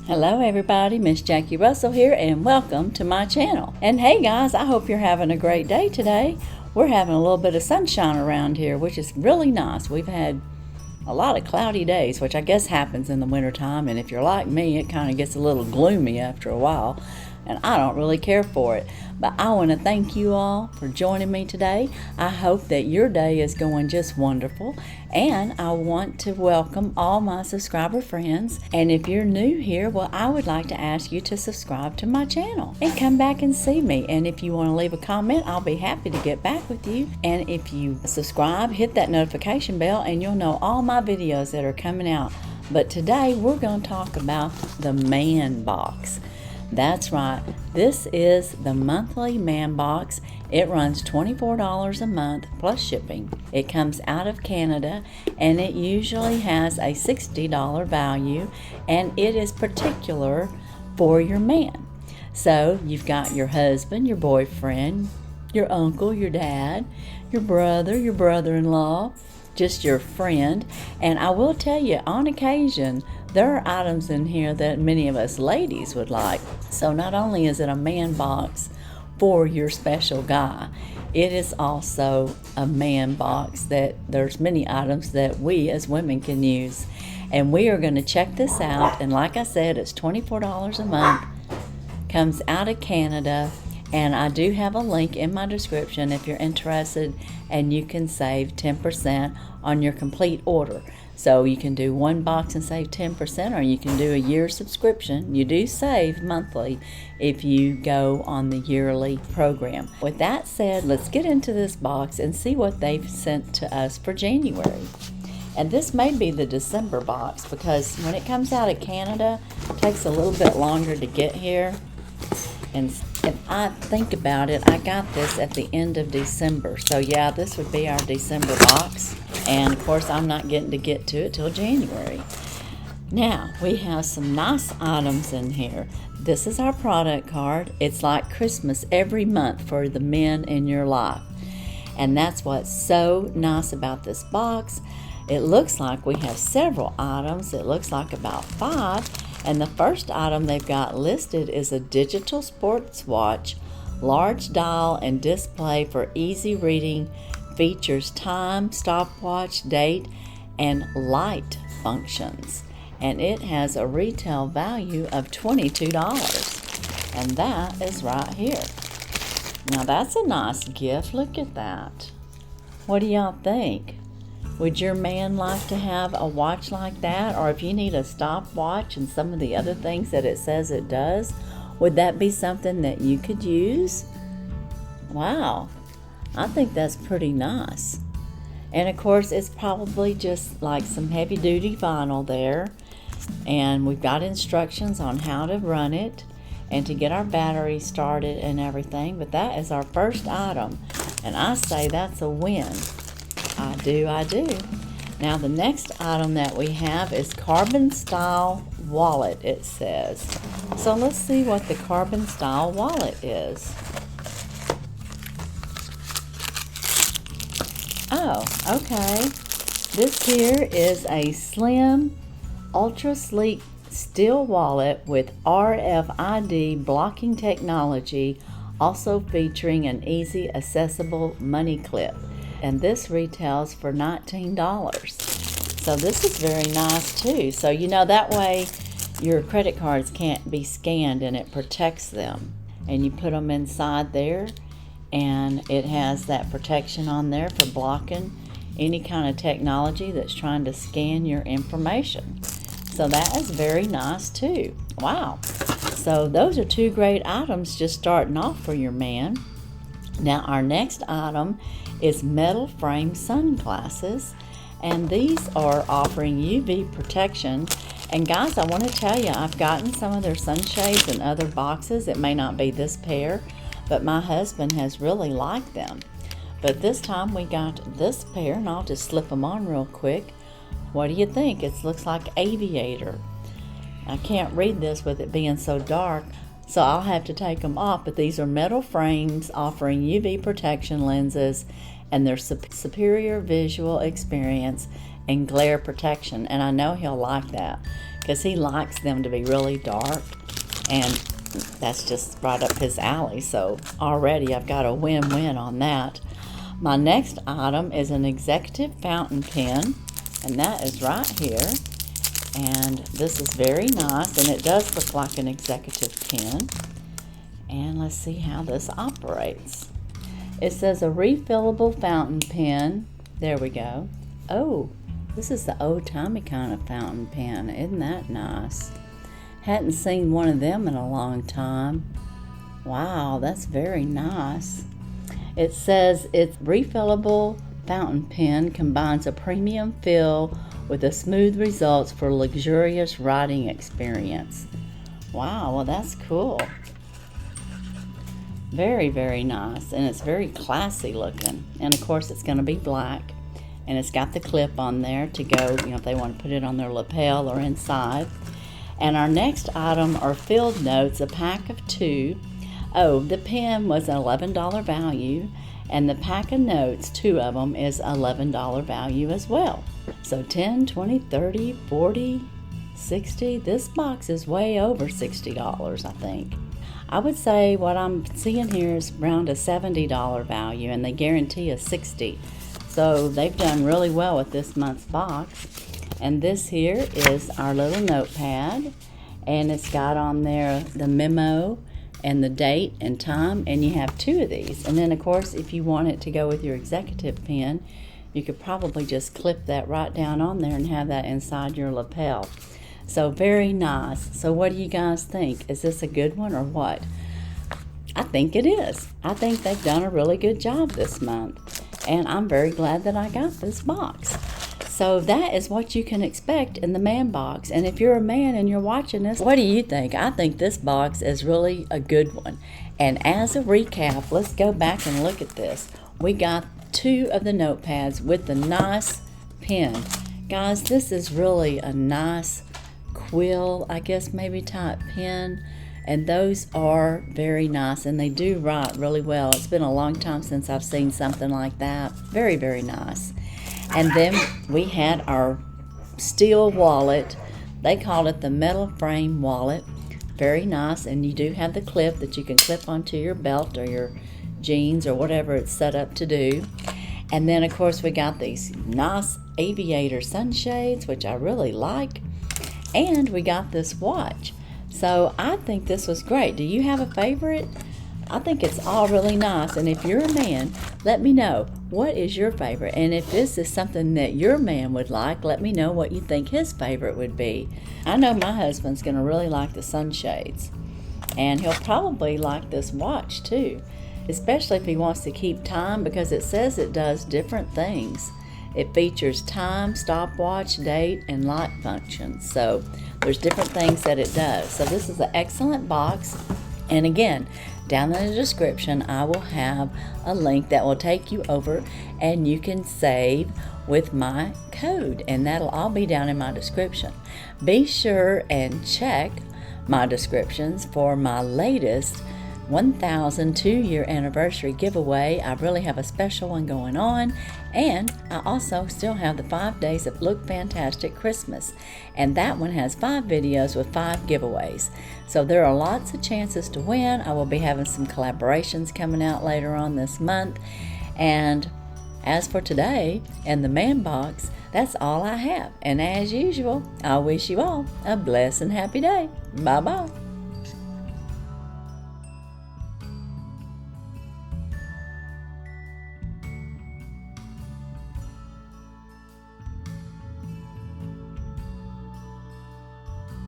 Hello everybody, Miss Jackie Russell here and welcome to my channel. And hey guys, I hope you're having a great day today. We're having a little bit of sunshine around here, which is really nice. We've had a lot of cloudy days, which I guess happens in the wintertime, and if you're like me, it kind of gets a little gloomy after a while, and I don't really care for it. But I want to thank you all for joining me today. I hope that your day is going just wonderful, and I want to welcome all my subscriber friends. And if you're new here, well, I would like to ask you to subscribe to my channel and come back and see me. And if you want to leave a comment, I'll be happy to get back with you. And if you subscribe, hit that notification bell and you'll know all my videos that are coming out. But today we're going to talk about the ManBox. That's right, this is the monthly ManBox. It runs $24 a month plus shipping. It comes out of Canada and it usually has a $60 value, and it is particular for your man. So you've got your husband, your boyfriend, your uncle, your dad, your brother-in-law, just your friend. And I will tell you, on occasion, there are items in here that many of us ladies would like. So not only is it a ManBox for your special guy, it is also a ManBox that there's many items that we as women can use. And we are going to check this out. And like I said, it's $24 a month, comes out of Canada. And I do have a link in my description if you're interested, and you can save 10% on your complete order. So you can do one box and save 10%, or you can do a year subscription. You do save monthly if you go on the yearly program. With that said, let's get into this box and see what they've sent to us for January. And this may be the December box, because when it comes out of Canada, it takes a little bit longer to get here. And if I think about it, I got this at the end of December. So yeah, this would be our December box. And of course, I'm not getting to get to it till January. Now, we have some nice items in here. This is our product card. It's like Christmas every month for the men in your life. And that's what's so nice about this box. It looks like we have several items. It looks like about 5. And the first item they've got listed is a digital sports watch, large dial and display for easy reading, features time, stopwatch, date, and light functions. And it has a retail value of $22. And that is right here. Now that's a nice gift. Look at that. What do y'all think? Would your man like to have a watch like that? Or if you need a stopwatch and some of the other things that it says it does, would that be something that you could use? Wow, I think that's pretty nice. And of course, it's probably just like some heavy duty vinyl there. And we've got instructions on how to run it and to get our battery started and everything. But that is our first item. And I say that's a win. I do. Now the next item that we have is Carbon Style Wallet, it says. So let's see what the Carbon Style Wallet is. Oh, okay. This here is a slim, ultra sleek steel wallet with RFID blocking technology, also featuring an easy accessible money clip. And this retails for $19. So this is very nice too. So you know, that way your credit cards can't be scanned and it protects them. And you put them inside there, and it has that protection on there for blocking any kind of technology that's trying to scan your information. So that is very nice too. Wow. So those are 2 great items just starting off for your man. Now our next item is metal frame sunglasses, and these are offering UV protection. And guys, I want to tell you, I've gotten some of their sunshades in other boxes. It may not be this pair, but my husband has really liked them. But this time we got this pair, and I'll just slip them on real quick. What do you think? It looks like aviator. I can't read this with it being so dark, so I'll have to take them off. But these are metal frames offering UV protection lenses, and their superior visual experience and glare protection, and I know he'll like that because he likes them to be really dark, and that's just right up his alley. So already I've got a win-win on that. My next item is an executive fountain pen, and that is right here. And this is very nice, and it does look like an executive pen. And let's see how this operates. It says a refillable fountain pen. There we go. Oh, this is the old-timey kind of fountain pen. Isn't that nice? Hadn't seen one of them in a long time. Wow, that's very nice. It says it's refillable fountain pen combines a premium fill with a smooth results for luxurious writing experience. Wow, well that's cool. Very, very nice, and it's very classy looking. And of course it's going to be black, and it's got the clip on there to go, if they want to put it on their lapel or inside. And our next item are field notes, a pack of 2. Oh, the pen was an $11 value, and the pack of notes, 2 of them, is $11 value as well. So 10, 20, 30, 40, 60. This box is way over $60, I think. I would say what I'm seeing here is around a $70 value, and they guarantee a $60. So they've done really well with this month's box. And this here is our little notepad, and it's got on there the memo and the date and time, and you have 2 of these. And then of course if you want it to go with your executive pen, you could probably just clip that right down on there and have that inside your lapel. So very nice. So what do you guys think? Is this a good one or what? I think it is. I think they've done a really good job this month, and I'm very glad that I got this box. So that is what you can expect in the ManBox. And if you're a man and you're watching this, what do you think? I think this box is really a good one. And as a recap, let's go back and look at this. We got 2 of the notepads with the nice pen. Guys, this is really a nice quill, I guess maybe type pen. And those are very nice, and they do write really well. It's been a long time since I've seen something like that. Very, very nice. And then we had our steel wallet. They called it the metal frame wallet. Very nice, and you do have the clip that you can clip onto your belt or your jeans or whatever it's set up to do. And then of course we got these nice aviator sunshades, which I really like. And we got this watch. So I think this was great. Do you have a favorite? I think it's all really nice, and if you're a man, let me know what is your favorite, and if this is something that your man would like, let me know what you think his favorite would be. I know my husband's going to really like the sunshades, and he'll probably like this watch too, especially if he wants to keep time, because it says it does different things. It features time, stopwatch, date, and light functions, so there's different things that it does. So this is an excellent box, and again, down in the description, I will have a link that will take you over, and you can save with my code, and that'll all be down in my description. Be sure and check my descriptions for my latest 1,000 2-year anniversary giveaway. I really have a special one going on, and I also still have the 5 days of Look Fantastic Christmas, and that one has 5 videos with 5 giveaways. So there are lots of chances to win. I will be having some collaborations coming out later on this month, and as for today and the ManBox, that's all I have. And as usual, I wish you all a blessed and happy day. Bye-bye.